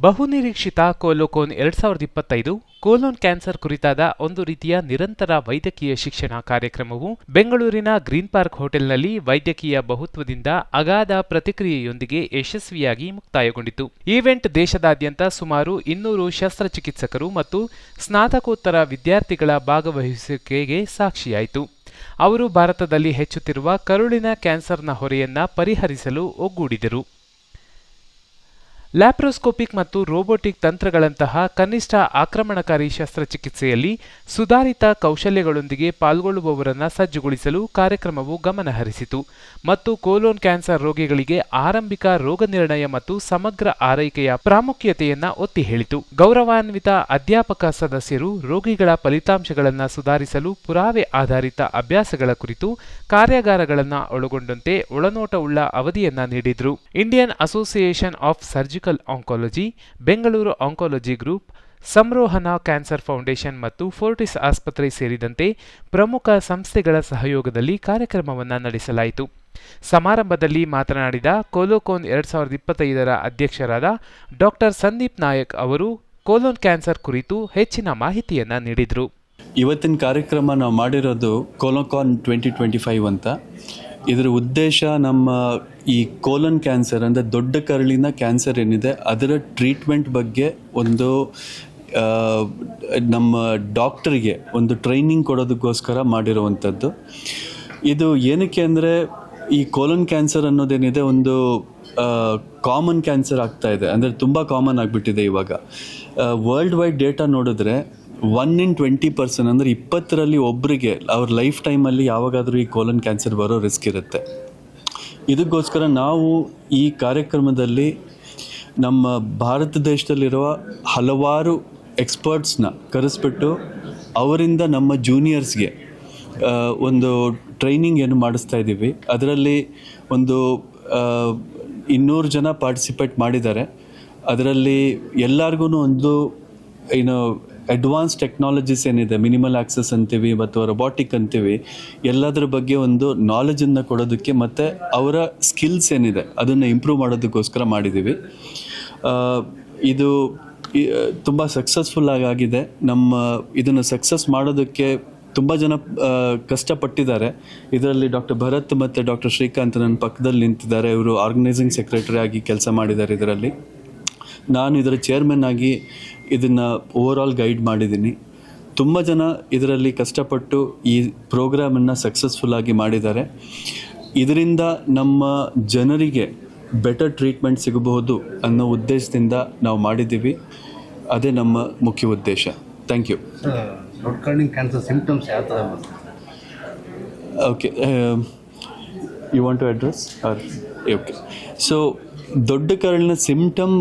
ಬಹುನಿರೀಕ್ಷಿತ ಕೋಲೋಕಾನ್ 2025 ಕೋಲೋನ್ ಕ್ಯಾನ್ಸರ್ ಕುರಿತಾದ ಒಂದು ರೀತಿಯ ನಿರಂತರ ವೈದ್ಯಕೀಯ ಶಿಕ್ಷಣ ಕಾರ್ಯಕ್ರಮವು ಬೆಂಗಳೂರಿನ ಗ್ರೀನ್ ಪಾರ್ಕ್ ಹೋಟೆಲ್ನಲ್ಲಿ ವೈದ್ಯಕೀಯ ಬಹುತ್ವದಿಂದ ಅಗಾಧ ಪ್ರತಿಕ್ರಿಯೆಯೊಂದಿಗೆ ಯಶಸ್ವಿಯಾಗಿ ಮುಕ್ತಾಯಗೊಂಡಿತು. ಈವೆಂಟ್ ದೇಶದಾದ್ಯಂತ ಸುಮಾರು 200 ಶಸ್ತ್ರಚಿಕಿತ್ಸಕರು ಮತ್ತು ಸ್ನಾತಕೋತ್ತರ ವಿದ್ಯಾರ್ಥಿಗಳ ಭಾಗವಹಿಸುವಿಕೆಗೆ ಸಾಕ್ಷಿಯಾಯಿತು. ಅವರು ಭಾರತದಲ್ಲಿ ಹೆಚ್ಚುತ್ತಿರುವ ಕರುಳಿನ ಕ್ಯಾನ್ಸರ್ನ ಹೊರೆಯನ್ನ ಪರಿಹರಿಸಲು ಒಗ್ಗೂಡಿದರು. ಲ್ಯಾಪ್ರೋಸ್ಕೋಪಿಕ್ ಮತ್ತು ರೋಬೋಟಿಕ್ ತಂತ್ರಗಳಂತಹ ಕನಿಷ್ಠ ಆಕ್ರಮಣಕಾರಿ ಶಸ್ತ್ರಚಿಕಿತ್ಸೆಯಲ್ಲಿ ಸುಧಾರಿತ ಕೌಶಲ್ಯಗಳೊಂದಿಗೆ ಪಾಲ್ಗೊಳ್ಳುವವರನ್ನು ಸಜ್ಜುಗೊಳಿಸಲು ಕಾರ್ಯಕ್ರಮವು ಗಮನಹರಿಸಿತು ಮತ್ತು ಕೋಲೋನ್ ಕ್ಯಾನ್ಸರ್ ರೋಗಿಗಳಿಗೆ ಆರಂಭಿಕ ರೋಗನಿರ್ಣಯ ಮತ್ತು ಸಮಗ್ರ ಆರೈಕೆಯ ಪ್ರಾಮುಖ್ಯತೆಯನ್ನು ಒತ್ತಿ ಹೇಳಿತು. ಗೌರವಾನ್ವಿತ ಅಧ್ಯಾಪಕ ಸದಸ್ಯರು ರೋಗಿಗಳ ಫಲಿತಾಂಶಗಳನ್ನು ಸುಧಾರಿಸಲು ಪುರಾವೆ ಆಧಾರಿತ ಅಭ್ಯಾಸಗಳ ಕುರಿತು ಕಾರ್ಯಾಗಾರಗಳನ್ನು ಒಳಗೊಂಡಂತೆ ಒಳನೋಟವುಳ್ಳ ಅವಧಿಯನ್ನ ನೀಡಿದರು. Indian Association of Surgical Oncology, Bengaluru Oncology Group, Samrohana Cancer Foundation ಮತ್ತು ಫೋರ್ಟಿಸ್ ಆಸ್ಪತ್ರೆ ಸೇರಿದಂತೆ ಪ್ರಮುಖ ಸಂಸ್ಥೆಗಳ ಸಹಯೋಗದಲ್ಲಿ ಕಾರ್ಯಕ್ರಮವನ್ನು ನಡೆಸಲಾಯಿತು. ಸಮಾರಂಭದಲ್ಲಿ ಮಾತನಾಡಿದ ಕೋಲೋಕಾನ್ 2025ರ ಅಧ್ಯಕ್ಷರಾದ ಡಾಕ್ಟರ್ ಸಂದೀಪ್ ನಾಯಕ್ ಅವರು ಕೋಲೋನ್ ಕ್ಯಾನ್ಸರ್ ಕುರಿತು ಹೆಚ್ಚಿನ ಮಾಹಿತಿಯನ್ನ ನೀಡಿದರು. ಇವತ್ತಿನ ಕಾರ್ಯಕ್ರಮ ನಾವು ಮಾಡಿರೋದು ಕೋಲೋಕಾನ್ 2025 ಅಂತ. ಇದರ ಉದ್ದೇಶ ನಮ್ಮ ಈ ಕೋಲನ್ ಕ್ಯಾನ್ಸರ್ ಅಂದರೆ ದೊಡ್ಡ ಕರುಳಿನ ಕ್ಯಾನ್ಸರ್ ಏನಿದೆ ಅದರ ಟ್ರೀಟ್ಮೆಂಟ್ ಬಗ್ಗೆ ಒಂದು ನಮ್ಮ ಡಾಕ್ಟರಿಗೆ ಒಂದು ಟ್ರೈನಿಂಗ್ ಕೊಡೋದಕ್ಕೋಸ್ಕರ ಮಾಡಿರುವಂಥದ್ದು. ಇದು ಏನಕ್ಕೆ ಅಂದರೆ ಈ ಕೋಲನ್ ಕ್ಯಾನ್ಸರ್ ಅನ್ನೋದೇನಿದೆ ಒಂದು ಕಾಮನ್ ಕ್ಯಾನ್ಸರ್ ಆಗ್ತಾ ಇದೆ, ಅಂದರೆ ತುಂಬ ಕಾಮನ್ ಆಗಿಬಿಟ್ಟಿದೆ ಇವಾಗ. ವರ್ಲ್ಡ್ ವೈಡ್ ಡೇಟಾ ನೋಡಿದ್ರೆ 1 in 20% ಅಂದರೆ 20ರಲ್ಲಿ ಒಬ್ಬರಿಗೆ ಅವ್ರ ಲೈಫ್ ಟೈಮಲ್ಲಿ ಯಾವಾಗಾದರೂ ಈ ಕೋಲನ್ ಕ್ಯಾನ್ಸರ್ ಬರೋ ರಿಸ್ಕ್ ಇರುತ್ತೆ. ಇದಕ್ಕೋಸ್ಕರ ನಾವು ಈ ಕಾರ್ಯಕ್ರಮದಲ್ಲಿ ನಮ್ಮ ಭಾರತ ದೇಶದಲ್ಲಿರುವ ಹಲವಾರು ಎಕ್ಸ್ಪರ್ಟ್ಸ್ನ ಕರೆಸ್ಬಿಟ್ಟು ಅವರಿಂದ ನಮ್ಮ ಜೂನಿಯರ್ಸ್ಗೆ ಒಂದು ಟ್ರೈನಿಂಗ್ ಏನು ಮಾಡಿಸ್ತಾ ಇದ್ದೀವಿ. ಅದರಲ್ಲಿ ಒಂದು 200 ಜನ ಪಾರ್ಟಿಸಿಪೇಟ್ ಮಾಡಿದ್ದಾರೆ. ಅದರಲ್ಲಿ ಎಲ್ಲರಿಗೂ ಒಂದು ಅಡ್ವಾನ್ಸ್ ಟೆಕ್ನಾಲಜೀಸ್ ಏನಿದೆ, ಮಿನಿಮಲ್ ಆಕ್ಸೆಸ್ ಅಂತೀವಿ ಮತ್ತು ರೊಬೋಟಿಕ್ ಅಂತೀವಿ, ಎಲ್ಲದರ ಬಗ್ಗೆ ಒಂದು ನಾಲೆಜನ್ನು ಕೊಡೋದಕ್ಕೆ ಮತ್ತು ಅವರ ಸ್ಕಿಲ್ಸ್ ಏನಿದೆ ಅದನ್ನು ಇಂಪ್ರೂವ್ ಮಾಡೋದಕ್ಕೋಸ್ಕರ ಮಾಡಿದ್ದೀವಿ. ಇದು ತುಂಬ ಸಕ್ಸಸ್ಫುಲ್ ಆಗಿದೆ. ಇದನ್ನು ಸಕ್ಸಸ್ ಮಾಡೋದಕ್ಕೆ ತುಂಬ ಜನ ಕಷ್ಟಪಟ್ಟಿದ್ದಾರೆ. ಇದರಲ್ಲಿ ಡಾಕ್ಟರ್ ಭರತ್ ಮತ್ತು ಡಾಕ್ಟರ್ ಶ್ರೀಕಾಂತ್ ನನ್ನ ಪಕ್ಕದಲ್ಲಿ ನಿಂತಿದ್ದಾರೆ. ಇವರು ಆರ್ಗನೈಸಿಂಗ್ ಸೆಕ್ರೆಟರಿ ಆಗಿ ಕೆಲಸ ಮಾಡಿದ್ದಾರೆ. ಇದರಲ್ಲಿ ನಾನು ಇದರ ಚೇರ್ಮನ್ ಆಗಿ ಇದನ್ನು ಓವರಾಲ್ ಗೈಡ್ ಮಾಡಿದ್ದೀನಿ. ತುಂಬ ಜನ ಇದರಲ್ಲಿ ಕಷ್ಟಪಟ್ಟು ಈ ಪ್ರೋಗ್ರಾಮನ್ನು ಸಕ್ಸಸ್ಫುಲ್ಲಾಗಿ ಮಾಡಿದ್ದಾರೆ. ಇದರಿಂದ ನಮ್ಮ ಜನರಿಗೆ ಬೆಟರ್ ಟ್ರೀಟ್ಮೆಂಟ್ ಸಿಗಬಹುದು ಅನ್ನೋ ಉದ್ದೇಶದಿಂದ ನಾವು ಮಾಡಿದ್ದೀವಿ. ಅದೇ ನಮ್ಮ ಮುಖ್ಯ ಉದ್ದೇಶ. Thank you. ಕ್ಯಾನ್ಸರ್ ಸಿಂಪ್ಟಮ್ಸ್ ಯಾವ ಥರ? Okay, you want to address? Okay, so ದೊಡ್ಡ ಕರುಳಿನ ಸಿಂಪ್ಟಮ್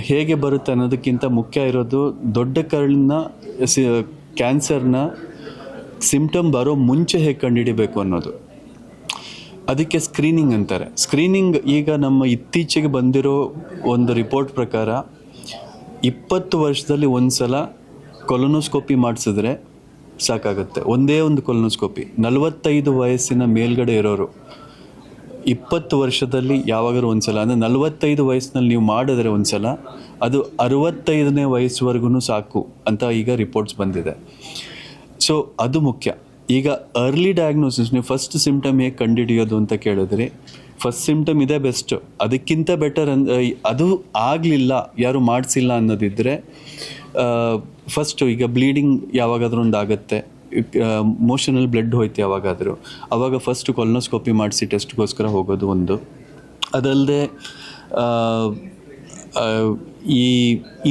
ಹೇಗೆ ಬರುತ್ತೆ ಅನ್ನೋದಕ್ಕಿಂತ ಮುಖ್ಯ ಇರೋದು ದೊಡ್ಡ ಕರುಳಿನ ಕ್ಯಾನ್ಸರ್ನ ಸಿಂಪ್ಟಮ್ ಬರೋ ಮುಂಚೆ ಹೇಗೆ ಕಂಡುಹಿಡಿಬೇಕು ಅನ್ನೋದು. ಅದಕ್ಕೆ ಸ್ಕ್ರೀನಿಂಗ್ ಅಂತಾರೆ. ಸ್ಕ್ರೀನಿಂಗ್ ಈಗ ನಮ್ಮ ಇತ್ತೀಚೆಗೆ ಬಂದಿರೋ ಒಂದು ರಿಪೋರ್ಟ್ ಪ್ರಕಾರ 20 ವರ್ಷದಲ್ಲಿ ಒಂದು ಸಲ ಕೊಲೊನೋಸ್ಕೋಪಿ ಮಾಡಿಸಿದ್ರೆ ಸಾಕಾಗುತ್ತೆ. ಒಂದೇ ಒಂದು ಕೊಲೊನೋಸ್ಕೋಪಿ. 45 ವಯಸ್ಸಿನ ಮೇಲ್ಗಡೆ ಇರೋರು 20 ವರ್ಷದಲ್ಲಿ ಯಾವಾಗಾದ್ರೂ ಒಂದು ಸಲ, ಅಂದರೆ 45 ವಯಸ್ಸಿನಲ್ಲಿ ನೀವು ಮಾಡಿದ್ರೆ ಒಂದು ಸಲ, ಅದು 65ನೇ ವಯಸ್ಸುವರೆಗೂ ಸಾಕು ಅಂತ ಈಗ ರಿಪೋರ್ಟ್ಸ್ ಬಂದಿದೆ. ಸೊ ಅದು ಮುಖ್ಯ. ಈಗ ಅರ್ಲಿ ಡಯಾಗ್ನೋಸಿಸ್, ನೀವು ಫಸ್ಟ್ ಸಿಂಪ್ಟಮ್ ಹೇಗೆ ಕಂಡುಹಿಡಿಯೋದು ಅಂತ ಕೇಳಿದ್ರಿ. ಫಸ್ಟ್ ಸಿಂಪ್ಟಮ್ ಇದೆ ಬೆಸ್ಟ್. ಅದಕ್ಕಿಂತ ಬೆಟರ್ ಅದು ಆಗಲಿಲ್ಲ, ಯಾರು ಮಾಡಿಸಿಲ್ಲ ಅನ್ನೋದಿದ್ದರೆ ಫಸ್ಟು ಈಗ ಬ್ಲೀಡಿಂಗ್ ಯಾವಾಗಾದ್ರೂ ಒಂದು ಆಗುತ್ತೆ, ಮೋಷನಲ್ಲಿ ಬ್ಲಡ್ ಹೋಯ್ತು ಯಾವಾಗಾದರೂ, ಆವಾಗ ಫಸ್ಟ್ ಕೊಲೊನೋಸ್ಕೋಪಿ ಮಾಡಿಸಿ ಟೆಸ್ಟ್ಗೋಸ್ಕರ ಹೋಗೋದು ಒಂದು. ಅದಲ್ಲದೆ ಈ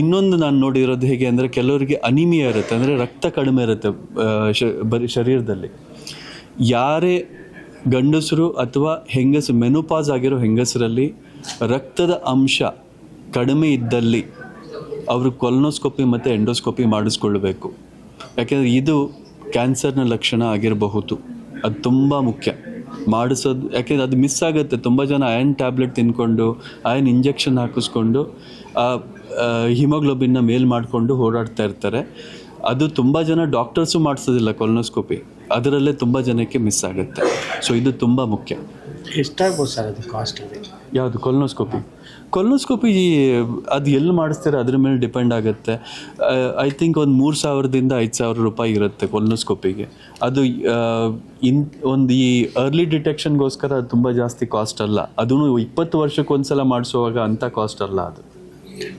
ಇನ್ನೊಂದು ನಾನು ನೋಡಿರೋದು ಹೇಗೆ ಅಂದರೆ ಕೆಲವರಿಗೆ ಅನಿಮಿಯಾ ಇರುತ್ತೆ, ಅಂದರೆ ರಕ್ತ ಕಡಿಮೆ ಇರುತ್ತೆ ಬರೀ ಶರೀರದಲ್ಲಿ. ಯಾರೇ ಗಂಡಸರು ಅಥವಾ ಹೆಂಗಸರು, ಮೆನೋಪಾಸ್ ಆಗಿರೋ ಹೆಂಗಸರಲ್ಲಿ ರಕ್ತದ ಅಂಶ ಕಡಿಮೆ ಇದ್ದಲ್ಲಿ ಅವರು ಕೊಲೊನೋಸ್ಕೋಪಿ ಮತ್ತು ಎಂಡೋಸ್ಕೋಪಿ ಮಾಡಿಸ್ಕೊಳ್ಬೇಕು. ಯಾಕೆಂದರೆ ಇದು ಕ್ಯಾನ್ಸರ್ನ ಲಕ್ಷಣ ಆಗಿರಬಹುದು. ಅದು ತುಂಬ ಮುಖ್ಯ ಮಾಡಿಸೋದು. ಯಾಕೆಂದರೆ ಅದು ಮಿಸ್ ಆಗುತ್ತೆ. ತುಂಬ ಜನ ಅಯನ್ ಟ್ಯಾಬ್ಲೆಟ್ ತಿನ್ಕೊಂಡು, ಅಯನ್ ಇಂಜೆಕ್ಷನ್ ಹಾಕಿಸ್ಕೊಂಡು ಹಿಮೋಗ್ಲೋಬಿನ್ನ ಮೇಲ್ ಮಾಡಿಕೊಂಡು ಓಡಾಡ್ತಾ ಇರ್ತಾರೆ. ಅದು ತುಂಬ ಜನ ಡಾಕ್ಟರ್ಸು ಮಾಡಿಸೋದಿಲ್ಲ ಕೊಲೊನೋಸ್ಕೋಪಿ, ಅದರಲ್ಲೇ ತುಂಬ ಜನಕ್ಕೆ ಮಿಸ್ ಆಗುತ್ತೆ. ಸೊ ಇದು ತುಂಬ ಮುಖ್ಯ. ಎಷ್ಟಾಗ್ಬೋದು ಸರ್ ಅದು ಕಾಸ್ಟ್ ಅದು? ಯಾವುದು ಕೊಲೊನೋಸ್ಕೋಪಿ ಅದು ಎಲ್ಲಿ ಮಾಡಿಸ್ತಾರೆ ಅದ್ರ ಮೇಲೆ ಡಿಪೆಂಡ್ ಆಗುತ್ತೆ. ಐ ಥಿಂಕ್ ಒಂದು 3,000ದಿಂದ 5,000 ರೂಪಾಯಿ ಇರುತ್ತೆ ಕೊಲೊನೋಸ್ಕೋಪಿಗೆ. ಅದು ಒಂದು ಈ ಅರ್ಲಿ ಡಿಟೆಕ್ಷನ್ಗೋಸ್ಕರ ಅದು ತುಂಬ ಜಾಸ್ತಿ ಕಾಸ್ಟ್ ಅಲ್ಲ. ಅದೂ 20 ವರ್ಷಕ್ಕೊಂದ್ಸಲ ಮಾಡಿಸುವಾಗ ಅಂಥ ಕಾಸ್ಟ್ ಅಲ್ಲ ಅದು.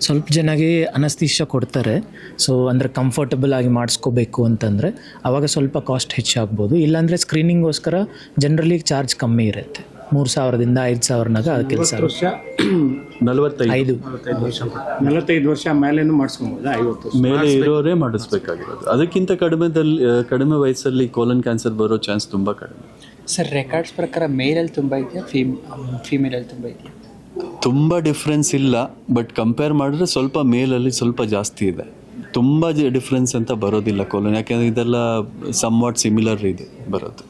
ಸ್ವಲ್ಪ ಜನಗೆ ಅನಸ್ತೀಶ ಕೊಡ್ತಾರೆ. ಸೊ ಅಂದರೆ ಕಂಫರ್ಟಬಲ್ ಆಗಿ ಮಾಡಿಸ್ಕೋಬೇಕು ಅಂತಂದರೆ ಆವಾಗ ಸ್ವಲ್ಪ ಕಾಸ್ಟ್ ಹೆಚ್ಚಾಗ್ಬೋದು. ಇಲ್ಲಾಂದರೆ ಸ್ಕ್ರೀನಿಂಗೋಸ್ಕರ ಜನರಲಿ ಚಾರ್ಜ್ ಕಮ್ಮಿ ಇರುತ್ತೆ. 3,000ದಿಂದ 5,000ನಾಗ ಅದು ಕೆಲಸ. 45 ವರ್ಷ ಮೇಲೇನು ಮಾಡಿಸ್ಕೊಬೋದು. 50 ವರ್ಷ ಮೇಲೆ ಇರೋರೇ ಮಾಡಿಸ್ಬೇಕಾಗಿರೋದು. ಅದಕ್ಕಿಂತ ಕಡಿಮೆ ವಯಸ್ಸಲ್ಲಿ ಕೋಲನ್ ಕ್ಯಾನ್ಸರ್ ಬರೋ ಚಾನ್ಸ್ ತುಂಬ ಕಡಿಮೆ. ಸರ್ ರೆಕಾರ್ಡ್ಸ್ ಪ್ರಕಾರ ಮೇಲಲ್ಲಿ ತುಂಬ ಇದೆಯಾ ಫೀಮೇಲಲ್ಲಿ ತುಂಬ ಇದೆಯಾ? ತುಂಬ ಡಿಫ್ರೆನ್ಸ್ ಇಲ್ಲ, ಬಟ್ ಕಂಪೇರ್ ಮಾಡಿದ್ರೆ ಸ್ವಲ್ಪ ಮೇಲಲ್ಲಿ ಸ್ವಲ್ಪ ಜಾಸ್ತಿ ಇದೆ. ತುಂಬ ಡಿಫ್ರೆನ್ಸ್ ಅಂತ ಬರೋದಿಲ್ಲ ಕೋಲನ್, ಯಾಕೆಂದರೆ ಇದೆಲ್ಲ ಸಮ್ ವಾಟ್ ಸಿಮಿಲರ್ ಇದೆ ಬರೋದು.